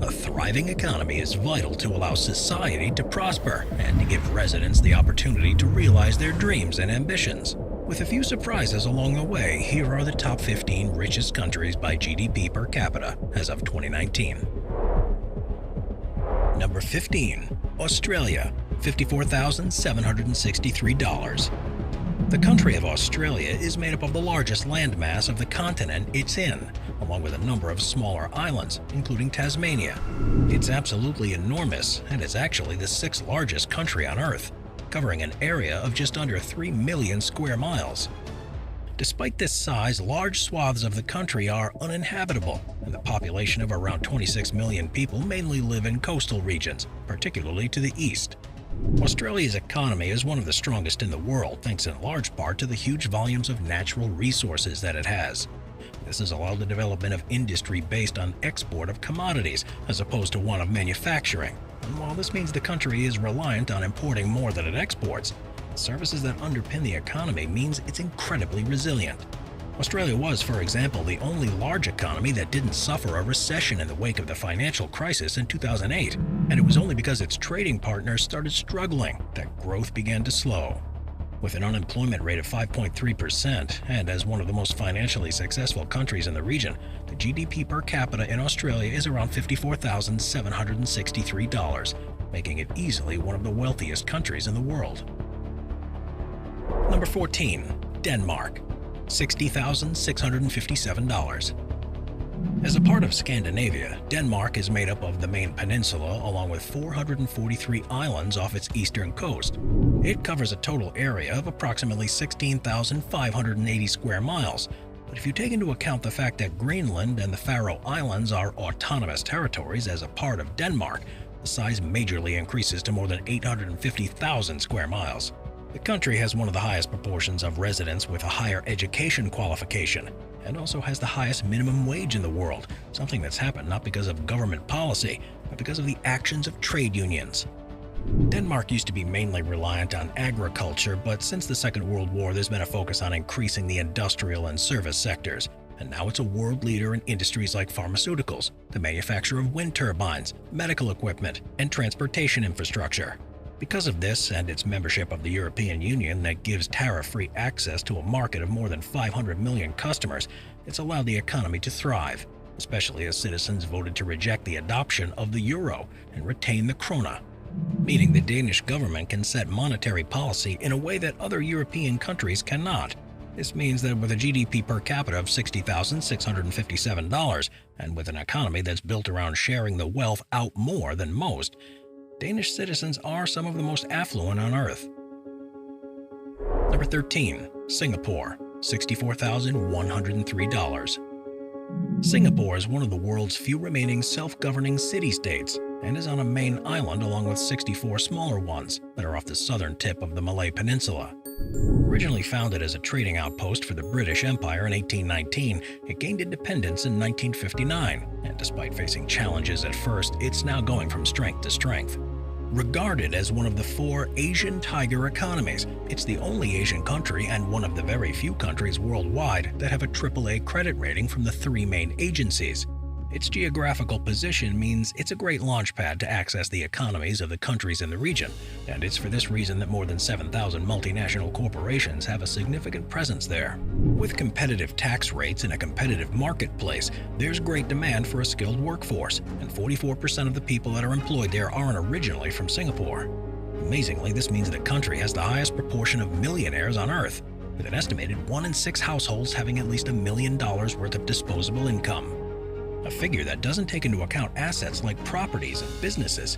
A thriving economy is vital to allow society to prosper and to give residents the opportunity to realize their dreams and ambitions. With a few surprises along the way, here are the top 15 richest countries by GDP per capita as of 2019. Number 15. Australia, $54,763. The country of Australia is made up of the largest landmass of the continent it's in, along with a number of smaller islands, including Tasmania. It's absolutely enormous and is actually the sixth largest country on Earth, covering an area of just under 3 million square miles. Despite this size, large swaths of the country are uninhabitable, and the population of around 26 million people mainly live in coastal regions, particularly to the east. Australia's economy is one of the strongest in the world, thanks in large part to the huge volumes of natural resources that it has. This has allowed the development of industry based on export of commodities, as opposed to one of manufacturing. And while this means the country is reliant on importing more than it exports, the services that underpin the economy means it's incredibly resilient. Australia was, for example, the only large economy that didn't suffer a recession in the wake of the financial crisis in 2008, and it was only because its trading partners started struggling that growth began to slow. With an unemployment rate of 5.3%, and as one of the most financially successful countries in the region, the GDP per capita in Australia is around $54,763, making it easily one of the wealthiest countries in the world. Number 14. Denmark, $60,657. As a part of Scandinavia, Denmark is made up of the main peninsula along with 443 islands off its eastern coast. It covers a total area of approximately 16,580 square miles, but if you take into account the fact that Greenland and the Faroe Islands are autonomous territories as a part of Denmark, the size majorly increases to more than 850,000 square miles. The country has one of the highest proportions of residents with a higher education qualification, and also has the highest minimum wage in the world, something that's happened not because of government policy, but because of the actions of trade unions. Denmark used to be mainly reliant on agriculture, but since the Second World War there's been a focus on increasing the industrial and service sectors, and now it's a world leader in industries like pharmaceuticals, the manufacture of wind turbines, medical equipment, and transportation infrastructure. Because of this and its membership of the European Union that gives tariff-free access to a market of more than 500 million customers, it's allowed the economy to thrive, especially as citizens voted to reject the adoption of the euro and retain the krona, meaning the Danish government can set monetary policy in a way that other European countries cannot. This means that with a GDP per capita of $60,657 and with an economy that's built around sharing the wealth out more than most, Danish citizens are some of the most affluent on Earth. Number 13. Singapore, $64,103. Singapore is one of the world's few remaining self-governing city-states and is on a main island along with 64 smaller ones that are off the southern tip of the Malay Peninsula. Originally founded as a trading outpost for the British Empire in 1819, it gained independence in 1959, and despite facing challenges at first, it's now going from strength to strength. Regarded as one of the 4 Asian tiger economies, it's the only Asian country and one of the very few countries worldwide that have a AAA credit rating from the 3 main agencies. Its geographical position means it's a great launchpad to access the economies of the countries in the region, and it's for this reason that more than 7,000 multinational corporations have a significant presence there. With competitive tax rates in a competitive marketplace, there's great demand for a skilled workforce, and 44% of the people that are employed there aren't originally from Singapore. Amazingly, this means the country has the highest proportion of millionaires on Earth, with an estimated 1 in 6 households having at least $1 million worth of disposable income. A figure that doesn't take into account assets like properties and businesses.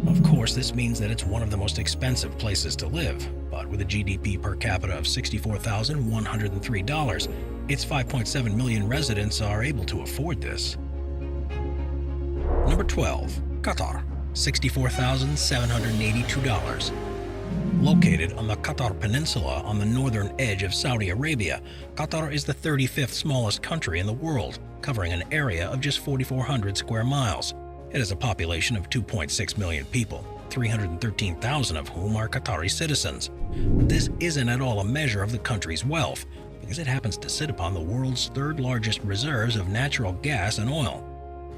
Of course, this means that it's one of the most expensive places to live, but with a GDP per capita of $64,103, its 5.7 million residents are able to afford this. Number 12. Qatar, $64,782. Located on the Qatar Peninsula on the northern edge of Saudi Arabia, Qatar is the 35th smallest country in the world, covering an area of just 4,400 square miles. It has a population of 2.6 million people, 313,000 of whom are Qatari citizens. But this isn't at all a measure of the country's wealth, because it happens to sit upon the world's 3rd largest reserves of natural gas and oil.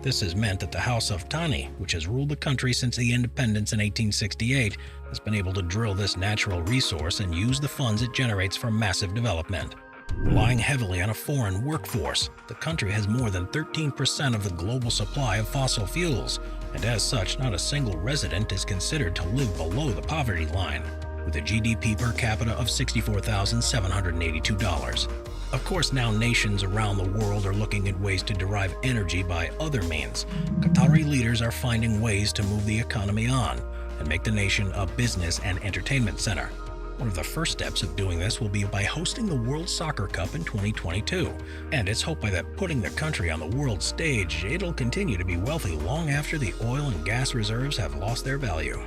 This has meant that the House of Tani, which has ruled the country since the independence in 1868, has been able to drill this natural resource and use the funds it generates for massive development. Relying heavily on a foreign workforce, the country has more than 13% of the global supply of fossil fuels, and as such, not a single resident is considered to live below the poverty line, with a GDP per capita of $64,782. Of course, now nations around the world are looking at ways to derive energy by other means. Qatari leaders are finding ways to move the economy on and make the nation a business and entertainment center. One of the first steps of doing this will be by hosting the World Soccer Cup in 2022, and it's hoped by that putting the country on the world stage, it'll continue to be wealthy long after the oil and gas reserves have lost their value.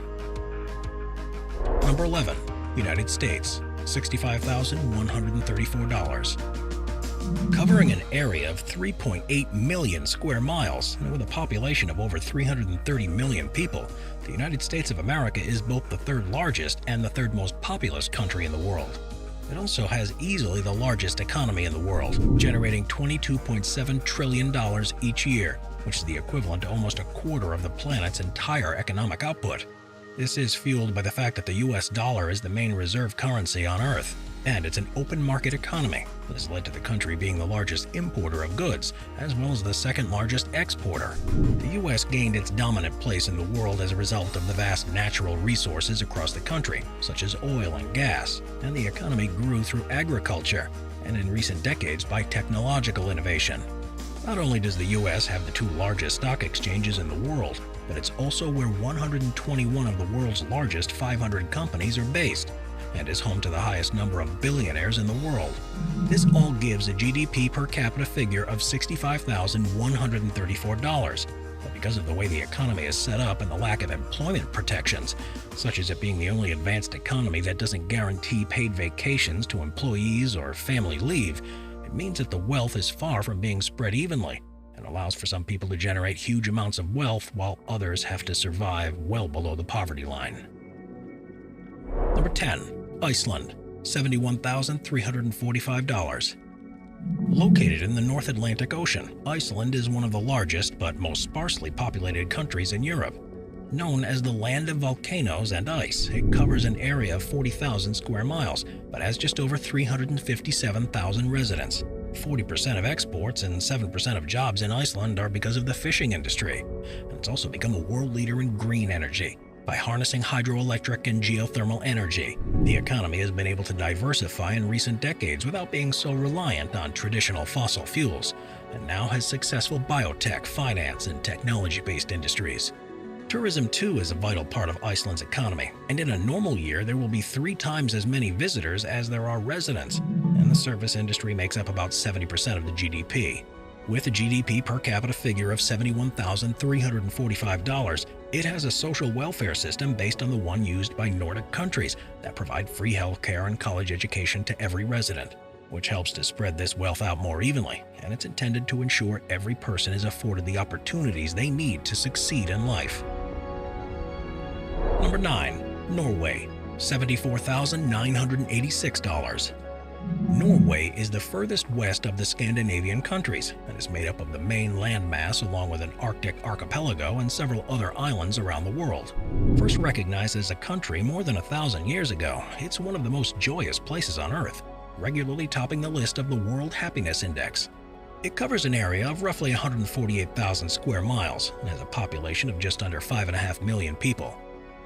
Number 11. United States, $65,134. Covering an area of 3.8 million square miles, and with a population of over 330 million people, the United States of America is both the third largest and the third most populous country in the world. It also has easily the largest economy in the world, generating $22.7 trillion each year, which is the equivalent to almost a quarter of the planet's entire economic output. This is fueled by the fact that the US dollar is the main reserve currency on Earth, and it's an open market economy that has led to the country being the largest importer of goods, as well as the second largest exporter. The US gained its dominant place in the world as a result of the vast natural resources across the country, such as oil and gas, and the economy grew through agriculture, and in recent decades by technological innovation. Not only does the US have the two largest stock exchanges in the world, but it's also where 121 of the world's largest 500 companies are based, and is home to the highest number of billionaires in the world. This all gives a GDP per capita figure of $65,134. But because of the way the economy is set up and the lack of employment protections, such as it being the only advanced economy that doesn't guarantee paid vacations to employees or family leave, it means that the wealth is far from being spread evenly and allows for some people to generate huge amounts of wealth while others have to survive well below the poverty line. Number 10. Iceland, $71,345. Located in the North Atlantic Ocean, Iceland is one of the largest but most sparsely populated countries in Europe. Known as the land of volcanoes and ice, it covers an area of 40,000 square miles, but has just over 357,000 residents. 40% of exports and 7% of jobs in Iceland are because of the fishing industry, and it's also become a world leader in green energy. By harnessing hydroelectric and geothermal energy, the economy has been able to diversify in recent decades without being so reliant on traditional fossil fuels, and now has successful biotech, finance, and technology-based industries. Tourism, too, is a vital part of Iceland's economy, and in a normal year there will be 3 times as many visitors as there are residents, and the service industry makes up about 70% of the GDP. With a GDP per capita figure of $71,345, it has a social welfare system based on the one used by Nordic countries that provide free health care and college education to every resident, which helps to spread this wealth out more evenly, and it's intended to ensure every person is afforded the opportunities they need to succeed in life. Number 9. Norway, $74,986. Norway is the furthest west of the Scandinavian countries and is made up of the main landmass along with an Arctic archipelago and several other islands around the world. First recognized as a country more than 1,000 years ago, it's one of the most joyous places on Earth, regularly topping the list of the World Happiness Index. It covers an area of roughly 148,000 square miles and has a population of just under 5.5 million people.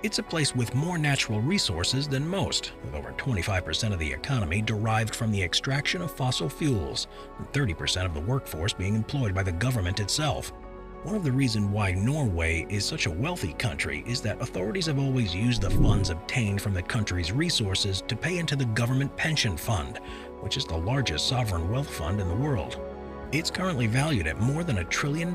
It's a place with more natural resources than most, with over 25% of the economy derived from the extraction of fossil fuels, and 30% of the workforce being employed by the government itself. One of the reasons why Norway is such a wealthy country is that authorities have always used the funds obtained from the country's resources to pay into the government pension fund, which is the largest sovereign wealth fund in the world. It's currently valued at more than $1 trillion,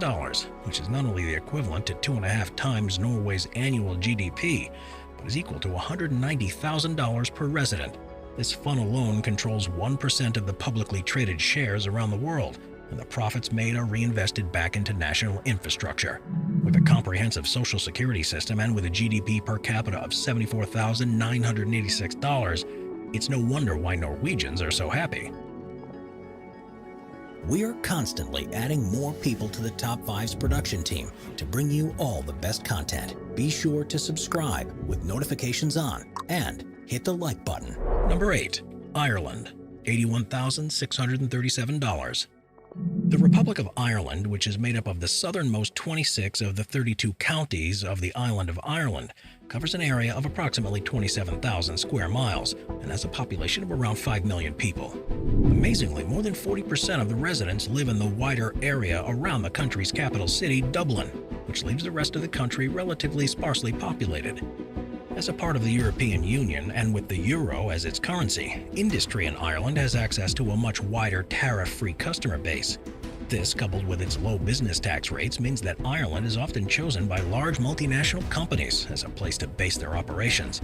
which is not only the equivalent to 2.5 times Norway's annual GDP, but is equal to $190,000 per resident. This fund alone controls 1% of the publicly traded shares around the world, and the profits made are reinvested back into national infrastructure. With a comprehensive social security system and with a GDP per capita of $74,986, it's no wonder why Norwegians are so happy. We are constantly adding more people to the Top 5's production team to bring you all the best content. Be sure to subscribe with notifications on and hit the like button. Number 8. Ireland, $81,637. The Republic of Ireland, which is made up of the southernmost 26 of the 32 counties of the island of Ireland, covers an area of approximately 27,000 square miles and has a population of around 5 million people. Amazingly, more than 40% of the residents live in the wider area around the country's capital city, Dublin, which leaves the rest of the country relatively sparsely populated. As a part of the European Union and with the euro as its currency, industry in Ireland has access to a much wider tariff-free customer base. This, coupled with its low business tax rates, means that Ireland is often chosen by large multinational companies as a place to base their operations.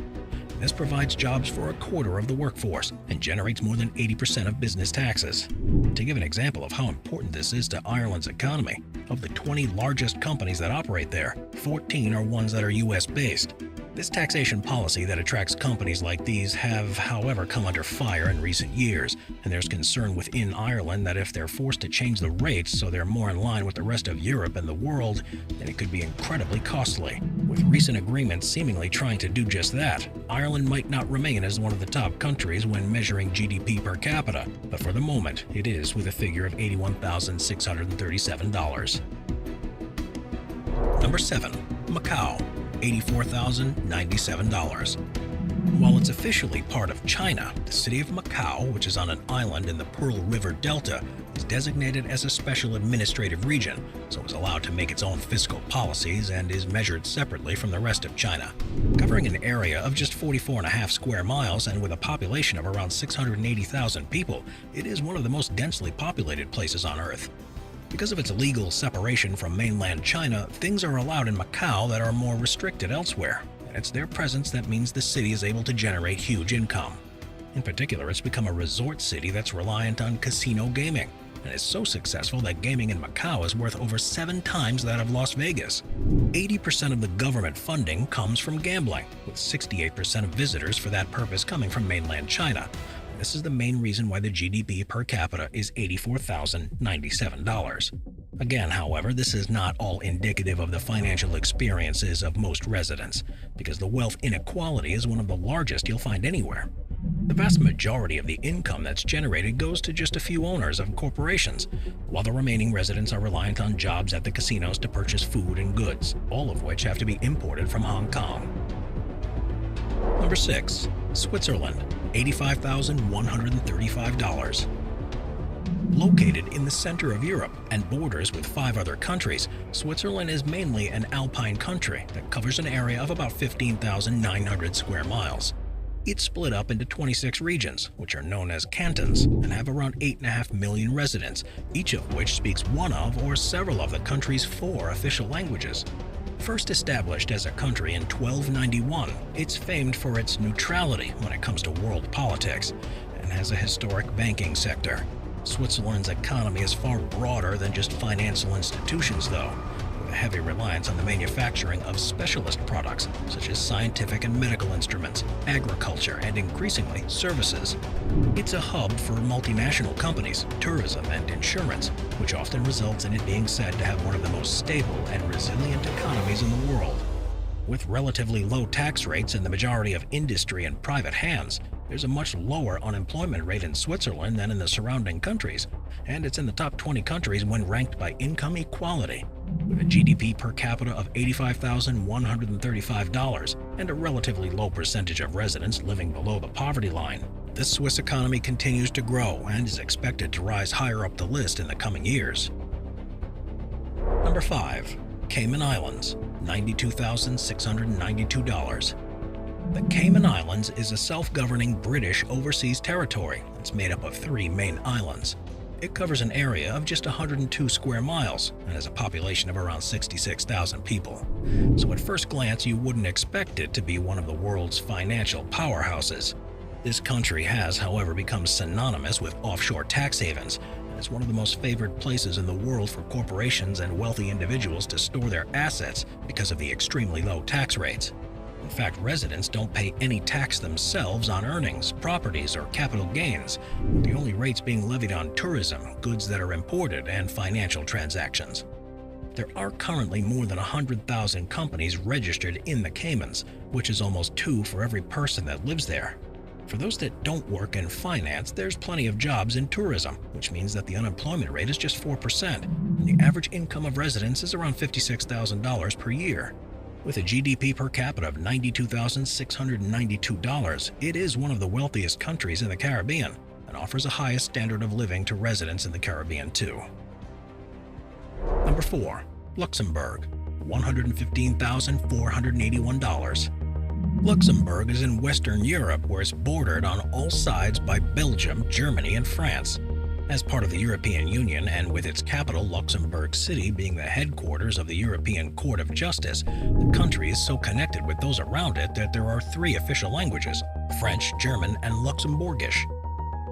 This provides jobs for a quarter of the workforce and generates more than 80% of business taxes. To give an example of how important this is to Ireland's economy, of the 20 largest companies that operate there, 14 are ones that are US-based. This taxation policy that attracts companies like these have, however, come under fire in recent years, and there's concern within Ireland that if they're forced to change the rates so they're more in line with the rest of Europe and the world, then it could be incredibly costly. With recent agreements seemingly trying to do just that, Ireland might not remain as one of the top countries when measuring GDP per capita, but for the moment, it is with a figure of $81,637. Number 7. Macau, $84,097. While it's officially part of China, the city of Macau, which is on an island in the Pearl River Delta, is designated as a special administrative region, so is allowed to make its own fiscal policies and is measured separately from the rest of China. Covering an area of just 44.5 square miles and with a population of around 680,000 people, it is one of the most densely populated places on Earth. Because of its legal separation from mainland China, things are allowed in Macau that are more restricted elsewhere, and it's their presence that means the city is able to generate huge income. In particular, it's become a resort city that's reliant on casino gaming, and is so successful that gaming in Macau is worth over 7 times that of Las Vegas. 80% of the government funding comes from gambling, with 68% of visitors for that purpose coming from mainland China. This is the main reason why the GDP per capita is $84,097. Again, however, this is not all indicative of the financial experiences of most residents, because the wealth inequality is one of the largest you'll find anywhere. The vast majority of the income that's generated goes to just a few owners of corporations, while the remaining residents are reliant on jobs at the casinos to purchase food and goods, all of which have to be imported from Hong Kong. Number 6. Switzerland, $85,135. Located in the center of Europe and borders with 5 other countries, Switzerland is mainly an alpine country that covers an area of about 15,900 square miles. It's split up into 26 regions, which are known as cantons, and have around 8.5 million residents, each of which speaks one of or several of the country's 4 official languages. First established as a country in 1291, it's famed for its neutrality when it comes to world politics, and has a historic banking sector. Switzerland's economy is far broader than just financial institutions, though, with a heavy reliance on the manufacturing of specialist products such as scientific and medical instruments, agriculture, and increasingly services. It's a hub for multinational companies, tourism, and insurance, which often results in it being said to have one of the most stable and resilient economies in the world. With relatively low tax rates and the majority of industry in private hands, there's a much lower unemployment rate in Switzerland than in the surrounding countries, and it's in the top 20 countries when ranked by income equality. With a GDP per capita of $85,135 and a relatively low percentage of residents living below the poverty line, the Swiss economy continues to grow and is expected to rise higher up the list in the coming years. Number 5. Cayman Islands, $92,692. The Cayman Islands is a self-governing British overseas territory that's made up of 3 main islands. It covers an area of just 102 square miles and has a population of around 66,000 people. So at first glance, you wouldn't expect it to be one of the world's financial powerhouses. This country has, however, become synonymous with offshore tax havens, and it's one of the most favored places in the world for corporations and wealthy individuals to store their assets because of the extremely low tax rates. In fact, residents don't pay any tax themselves on earnings, properties, or capital gains, with the only rates being levied on tourism, goods that are imported, and financial transactions. There are currently more than 100,000 companies registered in the Caymans, which is almost 2 for every person that lives there. For those that don't work in finance, there's plenty of jobs in tourism, which means that the unemployment rate is just 4%, and the average income of residents is around $56,000 per year. With a GDP per capita of $92,692, it is one of the wealthiest countries in the Caribbean and offers the highest standard of living to residents in the Caribbean too. Number 4. Luxembourg, $115,481. Luxembourg is in Western Europe, where it's bordered on all sides by Belgium, Germany, and France. As part of the European Union, and with its capital, Luxembourg City, being the headquarters of the European Court of Justice, the country is so connected with those around it that there are 3 official languages: French, German, and Luxembourgish.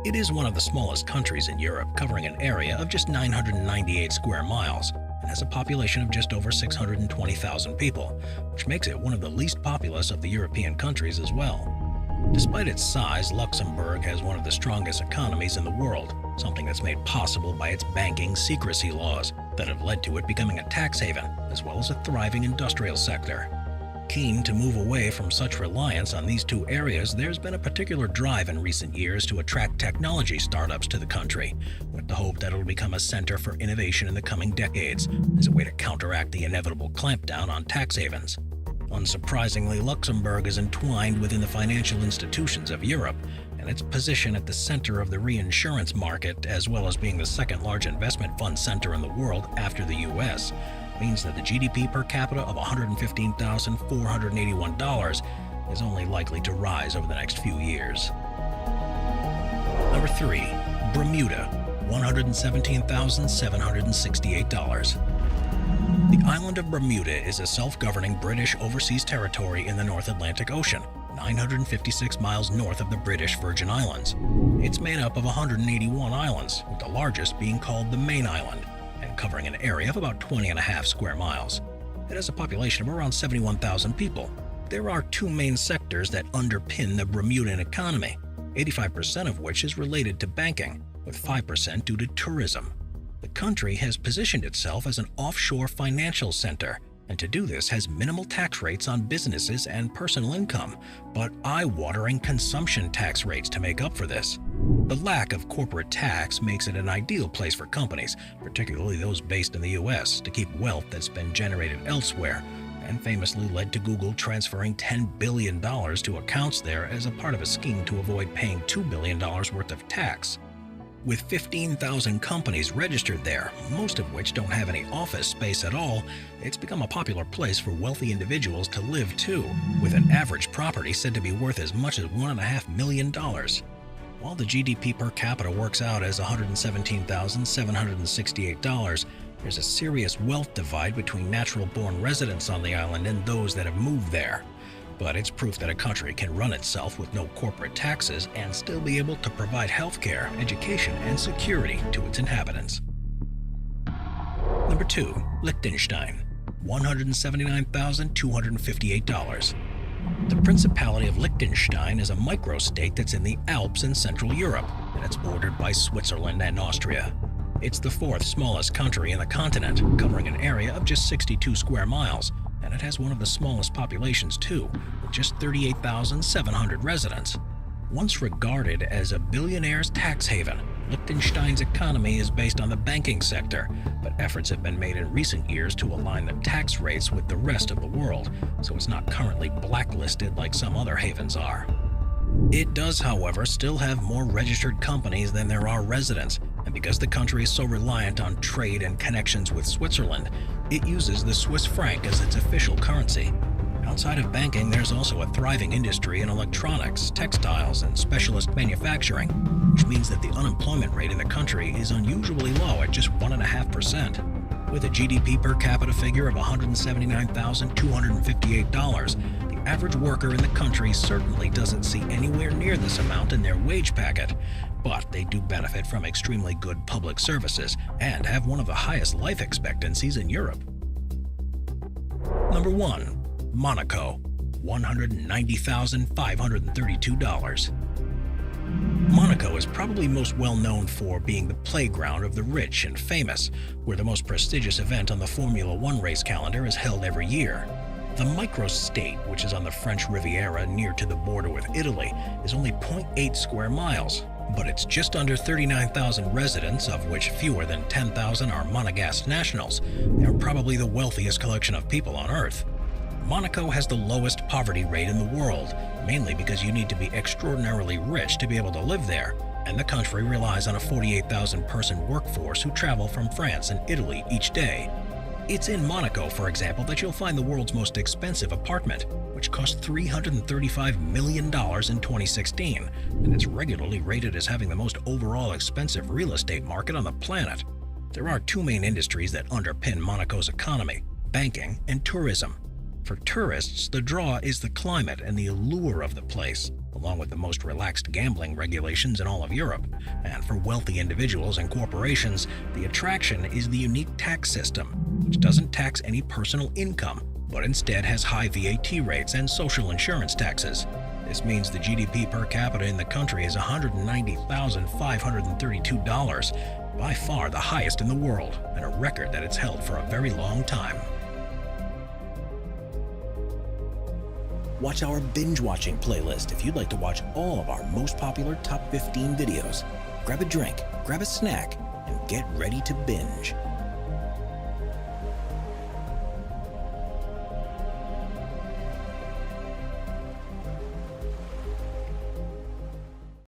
It is one of the smallest countries in Europe, covering an area of just 998 square miles, and has a population of just over 620,000 people, which makes it one of the least populous of the European countries as well. Despite its size, Luxembourg has one of the strongest economies in the world, something that's made possible by its banking secrecy laws that have led to it becoming a tax haven, as well as a thriving industrial sector. Keen to move away from such reliance on these 2 areas, there's been a particular drive in recent years to attract technology startups to the country, with the hope that it'll become a center for innovation in the coming decades, as a way to counteract the inevitable clampdown on tax havens. Unsurprisingly, Luxembourg is entwined within the financial institutions of Europe, and its position at the center of the reinsurance market, as well as being the second-largest investment fund center in the world after the US, means that the GDP per capita of $115,481 is only likely to rise over the next few years. Number 3. Bermuda, $117,768. The island of Bermuda is a self-governing British overseas territory in the North Atlantic Ocean, 956 miles north of the British Virgin Islands. It's made up of 181 islands, with the largest being called the Main Island, and covering an area of about 20.5 square miles. It has a population of around 71,000 people. There are 2 main sectors that underpin the Bermudan economy, 85% of which is related to banking, with 5% due to tourism. The country has positioned itself as an offshore financial center, and to do this has minimal tax rates on businesses and personal income, but eye-watering consumption tax rates to make up for this. The lack of corporate tax makes it an ideal place for companies, particularly those based in the US, to keep wealth that's been generated elsewhere, and famously led to Google transferring $10 billion to accounts there as a part of a scheme to avoid paying $2 billion worth of tax. With 15,000 companies registered there, most of which don't have any office space at all, it's become a popular place for wealthy individuals to live too, with an average property said to be worth as much as $1.5 million. While the GDP per capita works out as $117,768, there's a serious wealth divide between natural-born residents on the island and those that have moved there. But it's proof that a country can run itself with no corporate taxes and still be able to provide healthcare, education, and security to its inhabitants. Number 2. Liechtenstein, $179,258. The Principality of Liechtenstein is a microstate that's in the Alps in Central Europe, and it's bordered by Switzerland and Austria. It's the 4th smallest country in the continent, covering an area of just 62 square miles, and it has one of the smallest populations too, with just 38,700 residents. Once regarded as a billionaire's tax haven, Liechtenstein's economy is based on the banking sector, but efforts have been made in recent years to align the tax rates with the rest of the world, so it's not currently blacklisted like some other havens are. It does, however, still have more registered companies than there are residents, and because the country is so reliant on trade and connections with Switzerland, it uses the Swiss franc as its official currency. Outside of banking, there's also a thriving industry in electronics, textiles, and specialist manufacturing, which means that the unemployment rate in the country is unusually low at just 1.5%. With a GDP per capita figure of $179,258, the average worker in the country certainly doesn't see anywhere near this amount in their wage packet, but they do benefit from extremely good public services and have one of the highest life expectancies in Europe. Number 1. Monaco, $190,532. Monaco is probably most well known for being the playground of the rich and famous, where the most prestigious event on the Formula One race calendar is held every year. The microstate, which is on the French Riviera near to the border with Italy, is only 0.8 square miles, but it's just under 39,000 residents, of which fewer than 10,000 are Monegasque nationals. They're probably the wealthiest collection of people on Earth. Monaco has the lowest poverty rate in the world, mainly because you need to be extraordinarily rich to be able to live there, and the country relies on a 48,000-person workforce who travel from France and Italy each day. It's in Monaco, for example, that you'll find the world's most expensive apartment, which cost $335 million in 2016, and it's regularly rated as having the most overall expensive real estate market on the planet. There are two main industries that underpin Monaco's economy: banking and tourism. For tourists, the draw is the climate and the allure of the place, along with the most relaxed gambling regulations in all of Europe. And for wealthy individuals and corporations, the attraction is the unique tax system, which doesn't tax any personal income, but instead has high VAT rates and social insurance taxes. This means the GDP per capita in the country is $190,532, by far the highest in the world, and a record that it's held for a very long time. Watch our binge-watching playlist if you'd like to watch all of our most popular top 15 videos. Grab a drink, grab a snack, and get ready to binge.